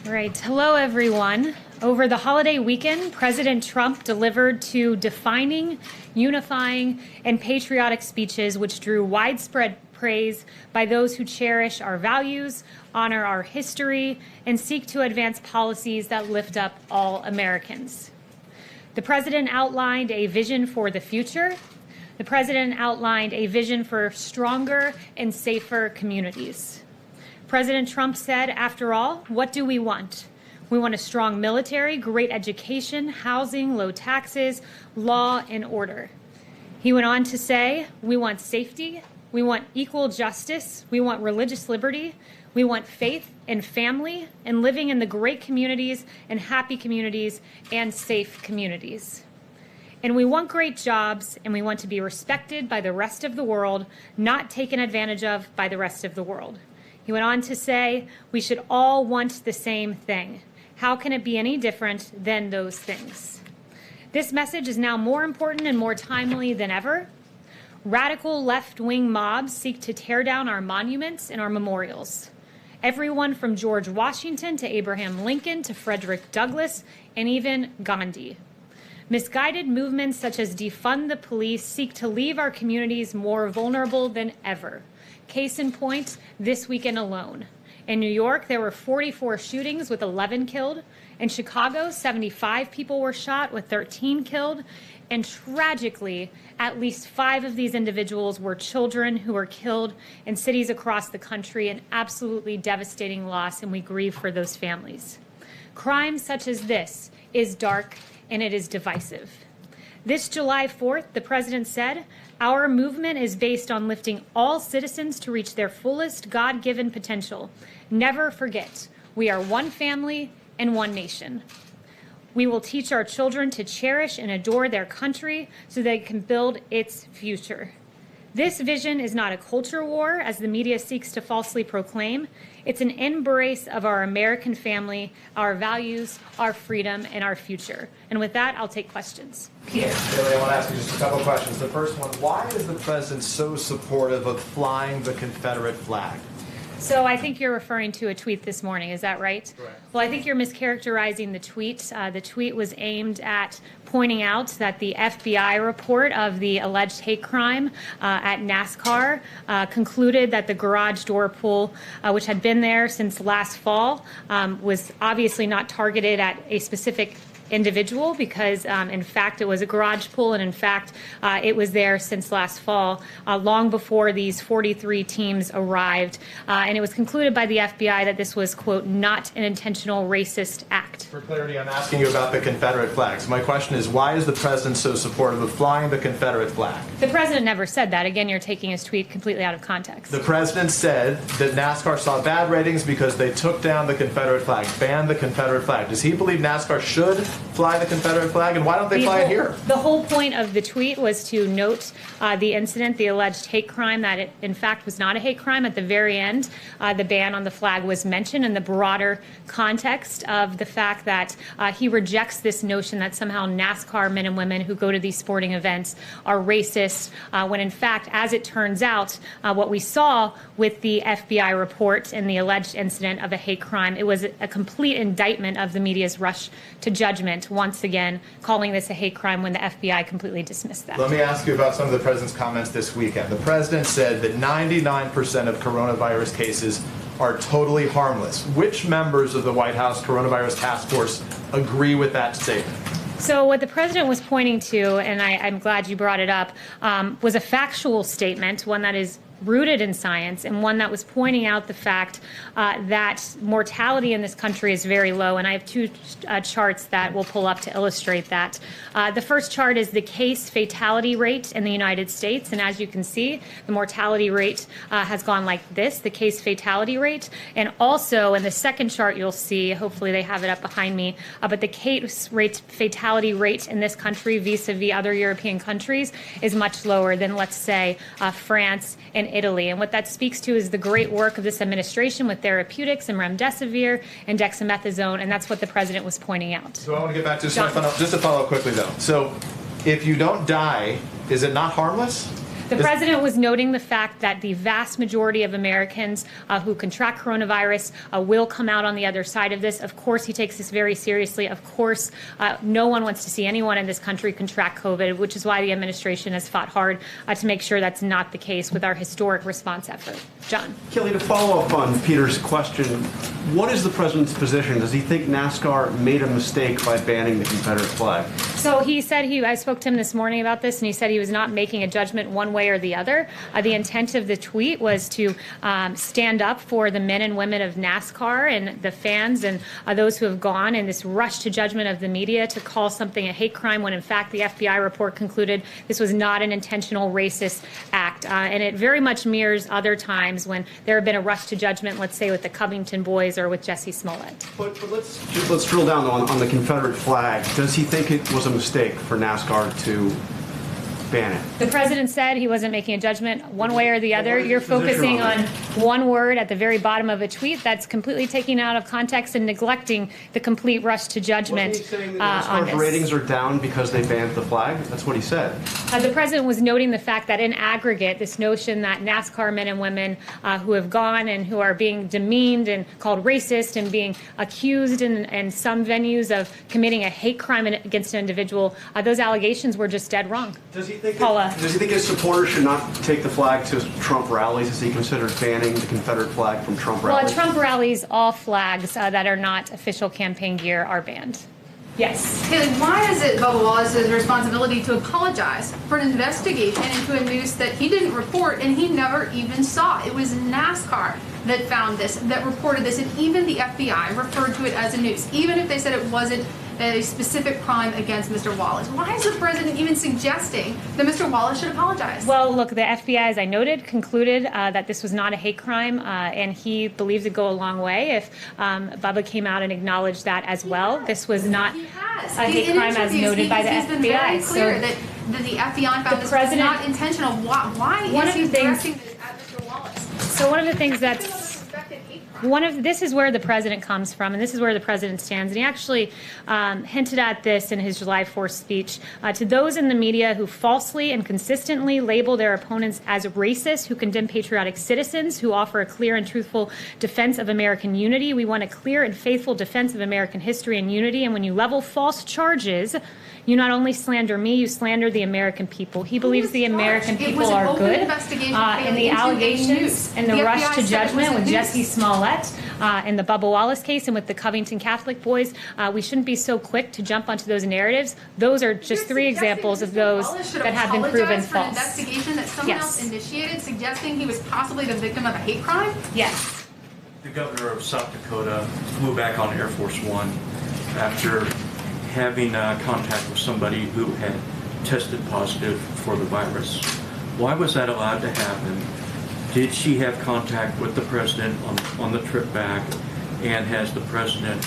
Right. Hello, everyone. Over the holiday weekend, President Trump delivered two defining, unifying, and patriotic speeches which drew widespread praise by those who cherish our values, honor our history, and seek to advance policies that lift up all Americans. The president outlined a vision for the future. The president outlined a vision for stronger and safer communities. President Trump said, after all, what do we want? We want a strong military, great education, housing, low taxes, law and order. He went on to say, we want safety, we want equal justice, we want religious liberty, we want faith and family, and living in the great communities and happy communities and safe communities. And we want great jobs, and we want to be respected by the rest of the world, not taken advantage of by the rest of the world. He went on to say, we should all want the same thing. How can it be any different than those things? This message is now more important and more timely than ever. Radical left-wing mobs seek to tear down our monuments and our memorials. Everyone from George Washington to Abraham Lincoln to Frederick Douglass and even Gandhi. Misguided movements such as defund the police seek to leave our communities more vulnerable than ever. Case in point, this weekend alone. In New York, there were 44 shootings with 11 killed. In Chicago, 75 people were shot with 13 killed. And tragically, at least 5 of these individuals were children who were killed in cities across the country, an absolutely devastating loss, and we grieve for those families. Crime such as this is dark and it is divisive. This July 4th, the president said, our movement is based on lifting all citizens to reach their fullest God-given potential. Never forget, we are one family and one nation. We will teach our children to cherish and adore their country so they can build its future. This vision is not a culture war, as the media seeks to falsely proclaim. It's an embrace of our American family, our values, our freedom, and our future. And with that, I'll take questions. Kayleigh, I want to ask you just a couple of questions. The first one, why is the president so supportive of flying the Confederate flag? So I think you're referring to a tweet this morning, is that right? Correct. Well, I think you're mischaracterizing the tweet. The tweet was aimed at pointing out that the FBI report of the alleged hate crime at NASCAR concluded that the garage door pull, which had been there since last fall, was obviously not targeted at a specific individual because, in fact, it was a garage pull, and in fact, it was there since last fall, long before these 43 teams arrived. And it was concluded by the FBI that this was, quote, not an intentional racist act. For clarity, I'm asking you about the Confederate flags. My question is, why is the president so supportive of flying the Confederate flag? The president never said that. Again, you're taking his tweet completely out of context. The president said that NASCAR saw bad ratings because they took down the Confederate flag, banned the Confederate flag. Does he believe NASCAR should fly the Confederate flag, and why don't they fly it here? The whole point of the tweet was to note the incident, the alleged hate crime, that it in fact was not a hate crime. At the very end, the ban on the flag was mentioned in the broader context of the fact that he rejects this notion that somehow NASCAR men and women who go to these sporting events are racist, when in fact, as it turns out, what we saw with the FBI report and the alleged incident of a hate crime, it was a complete indictment of the media's rush to judgment, once again calling this a hate crime when the FBI completely dismissed that. Let me ask you about some of the president's comments this weekend. The president said that 99% of coronavirus cases are totally harmless. Which members of the White House Coronavirus Task Force agree with that statement? So what the president was pointing to, and I'm glad you brought it up, was a factual statement, one that is rooted in science, and one that was pointing out the fact that mortality in this country is very low. And I have two charts that we'll pull up to illustrate that. The first chart is the case fatality rate in the United States. And as you can see, the mortality rate has gone like this, the case fatality rate. And also in the second chart, you'll see, hopefully they have it up behind me, but the case rate fatality rate in this country vis-a-vis other European countries is much lower than, let's say, France and Italy. And what that speaks to is the great work of this administration with therapeutics and remdesivir and dexamethasone, and that's what the president was pointing out. So I want to get back to just to follow up quickly, though. So if you don't die, is it not harmless? The president was noting the fact that the vast majority of Americans who contract coronavirus will come out on the other side of this. Of course, he takes this very seriously. Of course, no one wants to see anyone in this country contract COVID, which is why the administration has fought hard to make sure that's not the case with our historic response effort. John. Kayleigh, to follow up on Peter's question, what is the president's position? Does he think NASCAR made a mistake by banning the Confederate flag? So he said I spoke to him this morning about this, and he said he was not making a judgment one way or the other. The intent of the tweet was to stand up for the men and women of NASCAR and the fans and those who have gone in this rush to judgment of the media to call something a hate crime when in fact the FBI report concluded this was not an intentional racist act. And it very much mirrors other times when there have been a rush to judgment, let's say with the Covington boys or with Jesse Smollett. But let's drill down on the Confederate flag. Does he think it was a mistake for NASCAR to ban it? The president said he wasn't making a judgment one way or the other. You're focusing on one word at the very bottom of a tweet that's completely taken out of context and neglecting the complete rush to judgment. Wasn't he saying that NASCAR's ratings are down because they banned the flag? That's what he said. The president was noting the fact that in aggregate, this notion that NASCAR men and women who have gone and who are being demeaned and called racist and being accused in some venues of committing a hate crime against an individual, those allegations were just dead wrong. Does he think his supporters should not take the flag to Trump rallies? Has he considered banning the Confederate flag from Trump rallies? Well, at Trump rallies, all flags that are not official campaign gear are banned. Yes. Kayleigh, why is it Bubba Wallace's responsibility to apologize for an investigation into a news that he didn't report and he never even saw? It was NASCAR that found this, that reported this, and even the FBI referred to it as a news, even if they said it wasn't a specific crime against Mr. Wallace. Why is the president even suggesting that Mr. Wallace should apologize? Well, look, the FBI, as I noted, concluded that this was not a hate crime, and he believes it'd go a long way if Bubba came out and acknowledged that as well. This was not a hate crime as noted by the FBI. He's been very clear that the FBI found this was not intentional. Why is he directing this at Mr. Wallace? So one of the things this is where the president comes from, and this is where the president stands. And he actually hinted at this in his July 4th speech. To those in the media who falsely and consistently label their opponents as racist, who condemn patriotic citizens, who offer a clear and truthful defense of American unity, we want a clear and faithful defense of American history and unity. And when you level false charges, you not only slander me, you slander the American people. He believes the American people are good. And the allegations and the rush to judgment with Jesse Smollett in the Bubba Wallace case and with the Covington Catholic boys, we shouldn't be so quick to jump onto those narratives. Those are just three examples of those that have been proven false. For an investigation that someone else initiated, suggesting he was possibly the victim of a hate crime? Yes. The governor of South Dakota flew back on Air Force One after having contact with somebody who had tested positive for the virus. Why was that allowed to happen? Did she have contact with the president on the trip back? And has the president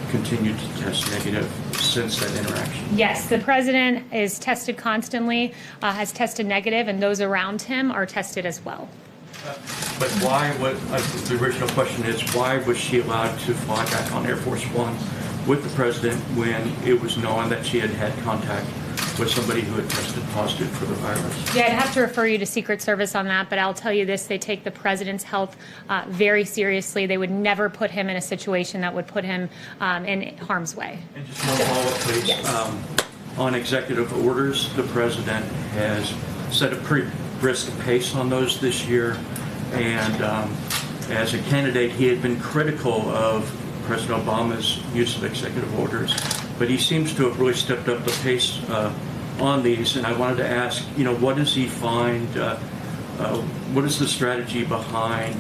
continued to test negative since that interaction? Yes, the president is tested constantly, has tested negative, and those around him are tested as well. But why, the original question is, why was she allowed to fly back on Air Force One with the president when it was known that she had had contact with somebody who had tested positive for the virus? Yeah, I'd have to refer you to Secret Service on that, but I'll tell you this, they take the president's health very seriously. They would never put him in a situation that would put him in harm's way. And just one follow-up, please. Yes. On executive orders, the president has set a pretty brisk pace on those this year, and as a candidate, he had been critical of President Obama's use of executive orders, but he seems to have really stepped up the pace on these. And I wanted to ask, what does he find? What is the strategy behind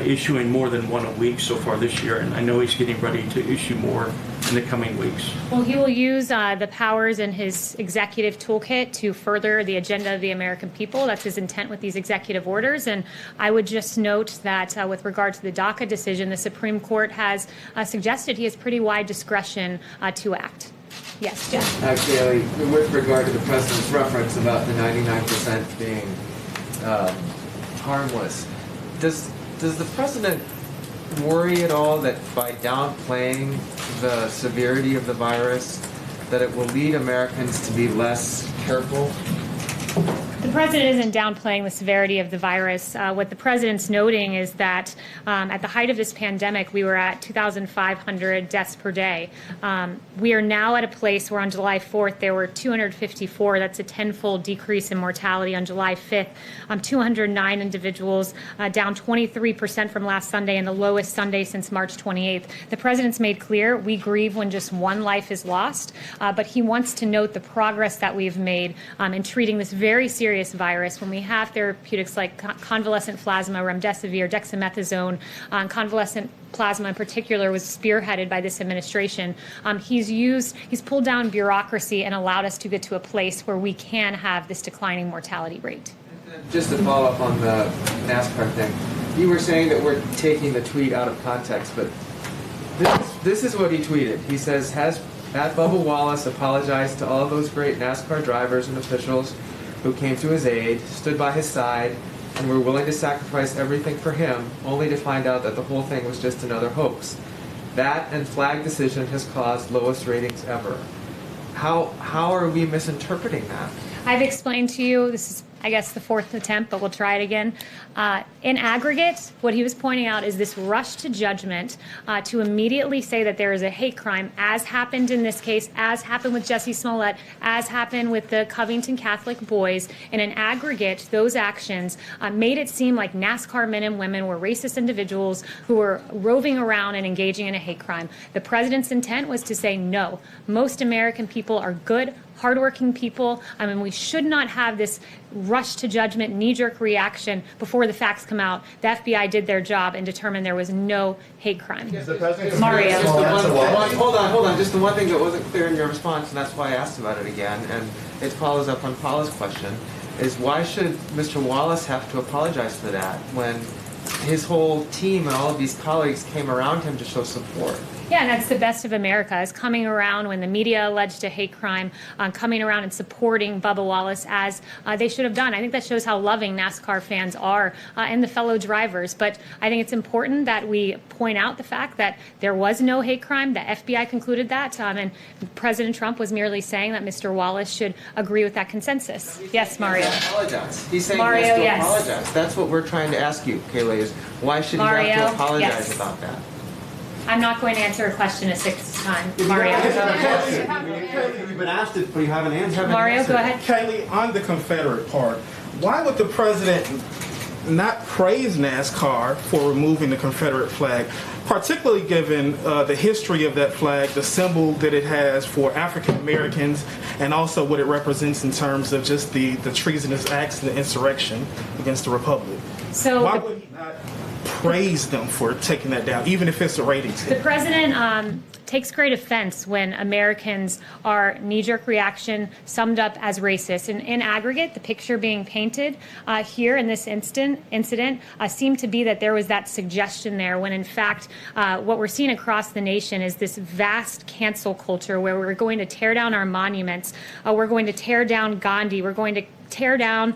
issuing more than one a week so far this year? And I know he's getting ready to issue more in the coming weeks. Well, he will use the powers in his executive toolkit to further the agenda of the American people. That's his intent with these executive orders. And I would just note that with regard to the DACA decision, the Supreme Court has suggested he has pretty wide discretion to act. Yes, Jeff. Kayleigh, with regard to the president's reference about the 99% being harmless, does the president worry at all that by downplaying the severity of the virus, that it will lead Americans to be less careful? president isn't downplaying the severity of the virus. What the president's noting is that at the height of this pandemic, we were at 2,500 deaths per day. We are now at a place where on July 4th, there were 254. That's a tenfold decrease in mortality. On July 5th, 209 individuals, down 23% from last Sunday and the lowest Sunday since March 28th. The president's made clear we grieve when just one life is lost, but he wants to note the progress that we've made in treating this very serious virus. When we have therapeutics like convalescent plasma, remdesivir, dexamethasone, convalescent plasma in particular was spearheaded by this administration. He's pulled down bureaucracy and allowed us to get to a place where we can have this declining mortality rate. Just to follow up on the NASCAR thing, you were saying that we're taking the tweet out of context, but this is what he tweeted. He says, "Has Bubba Wallace apologized to all those great NASCAR drivers and officials who came to his aid, stood by his side, and were willing to sacrifice everything for him, only to find out that the whole thing was just another hoax. That and flag decision has caused lowest ratings ever." How are we misinterpreting that? I've explained to you, this is, I guess, the fourth attempt, but we'll try it again. In aggregate, what he was pointing out is this rush to judgment to immediately say that there is a hate crime, as happened in this case, as happened with Jussie Smollett, as happened with the Covington Catholic boys. And in aggregate, those actions made it seem like NASCAR men and women were racist individuals who were roving around and engaging in a hate crime. The president's intent was to say, no, most American people are good, hardworking people. I mean, we should not have this rush to judgment, knee-jerk reaction before the facts come out. The FBI did their job and determined there was no hate crime. Mario. Hold on. Just the one thing that wasn't clear in your response, and that's why I asked about it again, and it follows up on Paula's question, is why should Mr. Wallace have to apologize for that when his whole team and all of these colleagues came around him to show support? Yeah, and that's the best of America, is coming around when the media alleged a hate crime, coming around and supporting Bubba Wallace as they should have done. I think that shows how loving NASCAR fans are and the fellow drivers. But I think it's important that we point out the fact that there was no hate crime. The FBI concluded that, and President Trump was merely saying that Mr. Wallace should agree with that consensus. Yes, Mario. Apologize. He's saying Mario, he has to yes. apologize. That's what we're trying to ask you, Kayleigh, is why should he Mario, have to apologize yes. about that? I'm not going to answer a question a sixth time. Mario. You've been asked it, but you haven't answered. Mario, go ahead. Kayleigh, on the Confederate part, why would the president not praise NASCAR for removing the Confederate flag, particularly given the history of that flag, the symbol that it has for African Americans, and also what it represents in terms of just the treasonous acts and the insurrection against the Republic? So why would he not praise them for taking that down, even if it's a ratings hit? The president takes great offense when Americans are knee-jerk reaction summed up as racist. And in aggregate, the picture being painted here in this incident seemed to be that there was that suggestion there, when in fact what we're seeing across the nation is this vast cancel culture where we're going to tear down our monuments, we're going to tear down Gandhi, we're going to tear down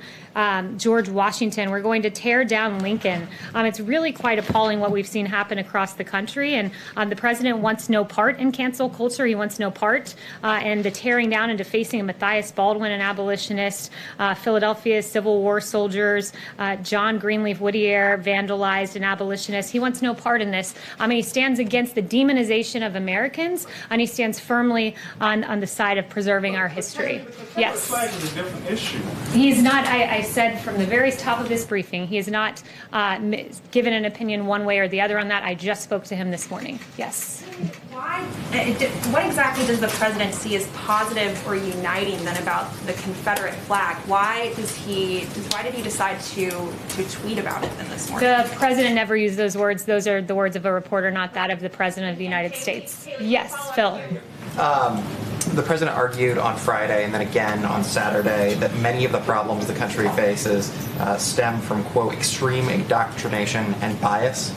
George Washington, we're going to tear down Lincoln. It's really quite appalling what we've seen happen across the country, and the president wants no part in cancel culture. He wants no part in the tearing down and defacing of Matthias Baldwin, an abolitionist, Philadelphia's Civil War soldiers, John Greenleaf Whittier, vandalized, an abolitionist. He wants no part in this. He stands against the demonization of Americans, and he stands firmly on the side of preserving our history. Yes. The flag is a different issue. He is not, I said from the very top of this briefing, he has not given an opinion one way or the other on that. I just spoke to him this morning. Yes. What exactly does the president see as positive or uniting then about the Confederate flag? Why did he decide to tweet about it then this morning? The president never used those words. Those are the words of a reporter, not that of the president of the United States. Yes, Phil. The president argued on Friday and then again on Saturday that many of the problems the country faces stem from, quote, extreme indoctrination and bias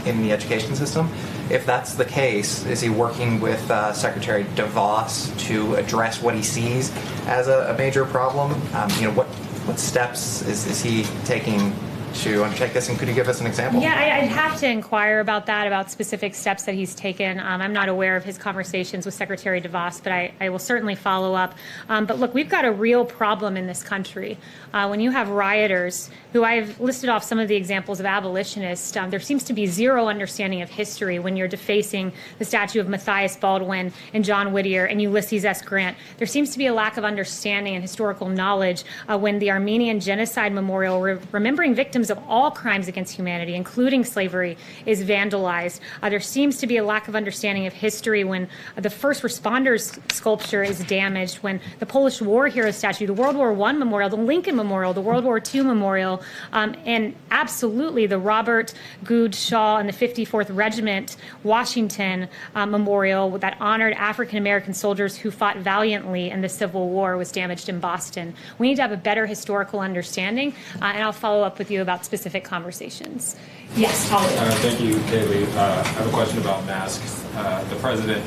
in the education system. If that's the case, is he working with Secretary DeVos to address what he sees as a major problem? What steps is he taking to undertake this, and could you give us an example? Yeah, I'd have to inquire about that, about specific steps that he's taken. I'm not aware of his conversations with Secretary DeVos, but I will certainly follow up. But look, we've got a real problem in this country. When you have rioters, who I've listed off some of the examples of abolitionists, there seems to be zero understanding of history when you're defacing the statue of Matthias Baldwin and John Whittier and Ulysses S. Grant. There seems to be a lack of understanding and historical knowledge when the Armenian Genocide Memorial, remembering victims of all crimes against humanity, including slavery, is vandalized. There seems to be a lack of understanding of history when the first responders sculpture is damaged, when the Polish war hero statue, the World War I memorial, the Lincoln Memorial, the World War II memorial, and absolutely the Robert Good Shaw and the 54th Regiment Washington memorial that honored African American soldiers who fought valiantly in the Civil War was damaged in Boston. We need to have a better historical understanding, and I'll follow up with you about specific conversations. Yes, Holly. Thank you, Kayleigh. I have a question about masks. The president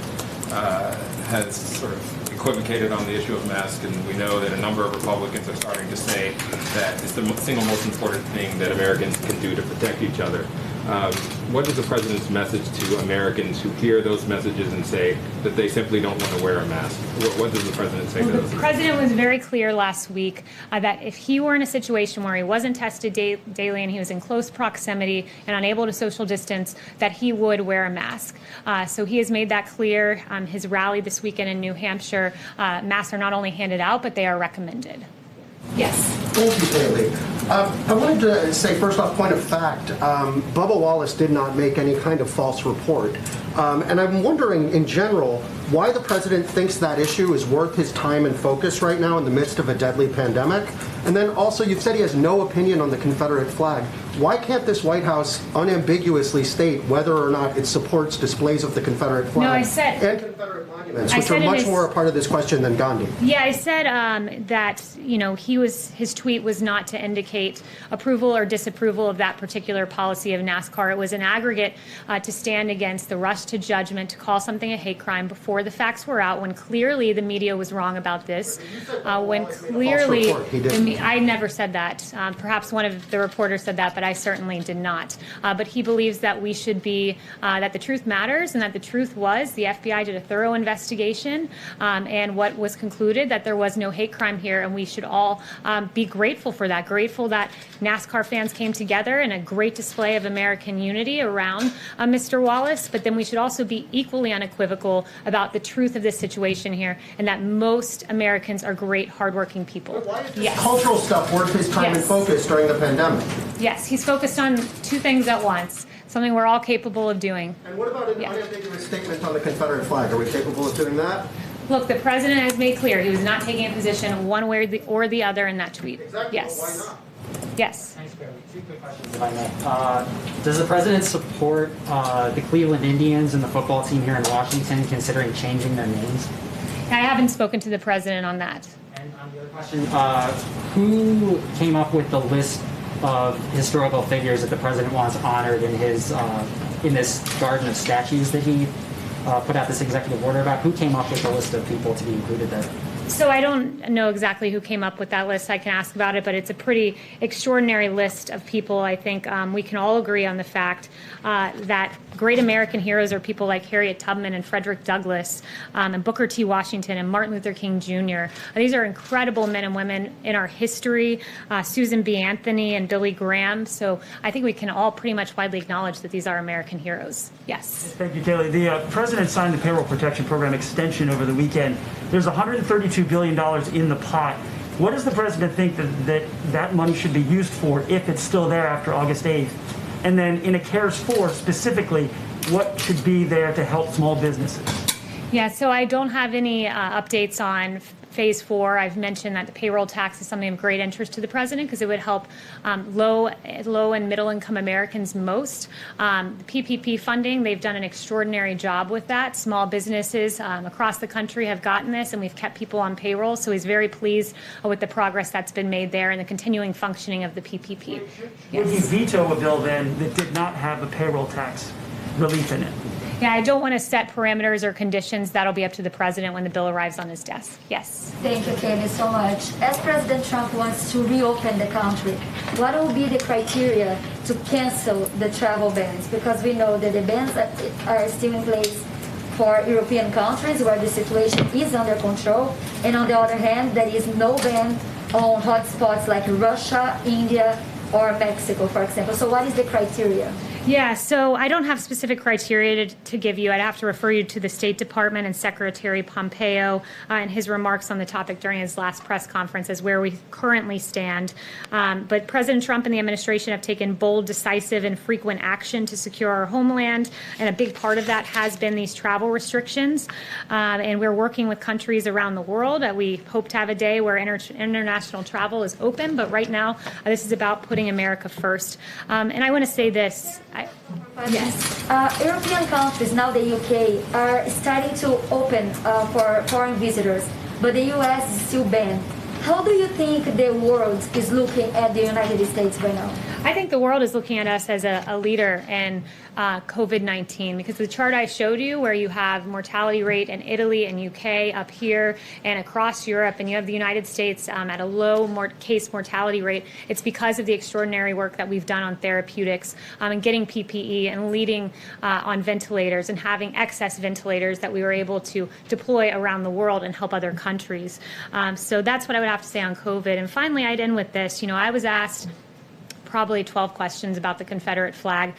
has sort of equivocated on the issue of masks, and we know that a number of Republicans are starting to say that it's the single most important thing that Americans can do to protect each other. What is the president's message to Americans who hear those messages and say that they simply don't want to wear a mask? What does the president say to those? The president was very clear last week that if he were in a situation where he wasn't tested daily and he was in close proximity and unable to social distance, that he would wear a mask. So he has made that clear. His rally this weekend in New Hampshire, masks are not only handed out, but they are recommended. Yes. Thank you, Kayleigh. I wanted to say, first off, point of fact, Bubba Wallace did not make any kind of false report. And I'm wondering, in general, why the president thinks that issue is worth his time and focus right now in the midst of a deadly pandemic. And then also, you've said he has no opinion on the Confederate flag. Why can't this White House unambiguously state whether or not it supports displays of the Confederate flag and Confederate monuments, which are much more a part of this question than Gandhi? Yeah, I said that his tweet was not to indicate approval or disapproval of that particular policy of NASCAR. It was an aggregate to stand against the rush to judgment, to call something a hate crime before the facts were out, when clearly the media was wrong about this, when clearly I never said that. Perhaps one of the reporters said that, but I certainly did not. But he believes that we should be, that the truth matters, and that the truth was the FBI did a thorough investigation, and what was concluded that there was no hate crime here, and we should all be grateful for that, grateful that NASCAR fans came together in a great display of American unity around Mr. Wallace, but then we should also be equally unequivocal about the truth of this situation here, and that most Americans are great, hardworking people. But why is this cultural stuff worth his time and focus during the pandemic? Yes, he's focused on two things at once, something we're all capable of doing. And what about an unambiguous statement on the Confederate flag? Are we capable of doing that? Look, the president has made clear he was not taking a position one way or the other in that tweet. Exactly. Yes. Well, why not? Yes. Thanks, Barry. Two quick questions, if I may. Does the president support the Cleveland Indians and the football team here in Washington considering changing their names? I haven't spoken to the president on that. And on the other question, who came up with the list of historical figures that the president wants honored in his in this garden of statues that he put out this executive order about? Who came up with the list of people to be included there? So I don't know exactly who came up with that list. I can ask about it, but it's a pretty extraordinary list of people. I think we can all agree on the fact that great American heroes are people like Harriet Tubman and Frederick Douglass and Booker T. Washington and Martin Luther King Jr. These are incredible men and women in our history, Susan B. Anthony and Billy Graham. So I think we can all pretty much widely acknowledge that these are American heroes. Yes. Thank you, Kayleigh. The president signed the Payroll Protection Program extension over the weekend. There's $132 billion in the pot. What does the president think that money should be used for if it's still there after August 8th? And then in a CARES 4 specifically, what should be there to help small businesses? Yeah, so I don't have any updates on Phase 4. I've mentioned that the payroll tax is something of great interest to the president because it would help low and middle income Americans most. The PPP funding, they've done an extraordinary job with that. Small businesses across the country have gotten this, and we've kept people on payroll. So he's very pleased with the progress that's been made there and the continuing functioning of the PPP. Would he veto a bill then that did not have a payroll tax relief in it? Yeah, I don't want to set parameters or conditions. That'll be up to the president when the bill arrives on his desk. Yes. Thank you, Kayleigh, so much. As President Trump wants to reopen the country, what will be the criteria to cancel the travel bans? Because we know that the bans are still in place for European countries where the situation is under control, and on the other hand, there is no ban on hotspots like Russia, India, or Mexico, for example. So what is the criteria? Yeah, so I don't have specific criteria to give you. I'd have to refer you to the State Department and Secretary Pompeo and his remarks on the topic during his last press conference as where we currently stand. But President Trump and the administration have taken bold, decisive, and frequent action to secure our homeland, and a big part of that has been these travel restrictions. And we're working with countries around the world. We hope to have a day where international travel is open, but right now this is about putting America first. And I want to say this. Yes. European countries, now the UK, are starting to open for foreign visitors, but the US is still banned. How do you think the world is looking at the United States right now? I think the world is looking at us as a leader in COVID-19, because the chart I showed you where you have mortality rate in Italy and UK up here and across Europe, and you have the United States at a low case mortality rate, it's because of the extraordinary work that we've done on therapeutics and getting PPE and leading on ventilators and having excess ventilators that we were able to deploy around the world and help other countries. So that's what I would have to say on COVID. And finally, I'd end with this. You know, I was asked probably 12 questions about the Confederate flag.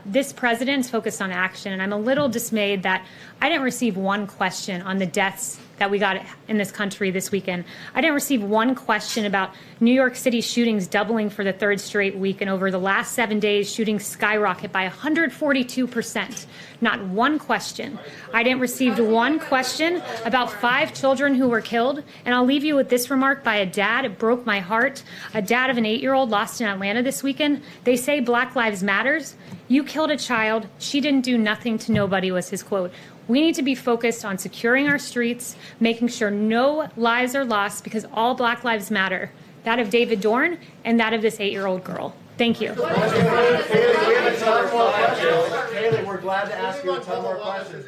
This president's focused on action, and I'm a little dismayed that I didn't receive one question on the deaths that we got in this country this weekend. I didn't receive one question about New York City shootings doubling for the third straight week, and over the last 7 days, shootings skyrocket by 142%. Not one question. I didn't receive one question about 5 children who were killed. And I'll leave you with this remark by a dad. It broke my heart. A dad of an 8-year-old lost in Atlanta this weekend. They say Black Lives Matters. You killed a child. She didn't do nothing to nobody, was his quote. We need to be focused on securing our streets, making sure no lives are lost, because all Black lives matter. That of David Dorn and that of this 8-year-old girl. Thank you. Kayleigh, we have a ton more questions. Kayleigh, we're glad to ask you a ton more questions.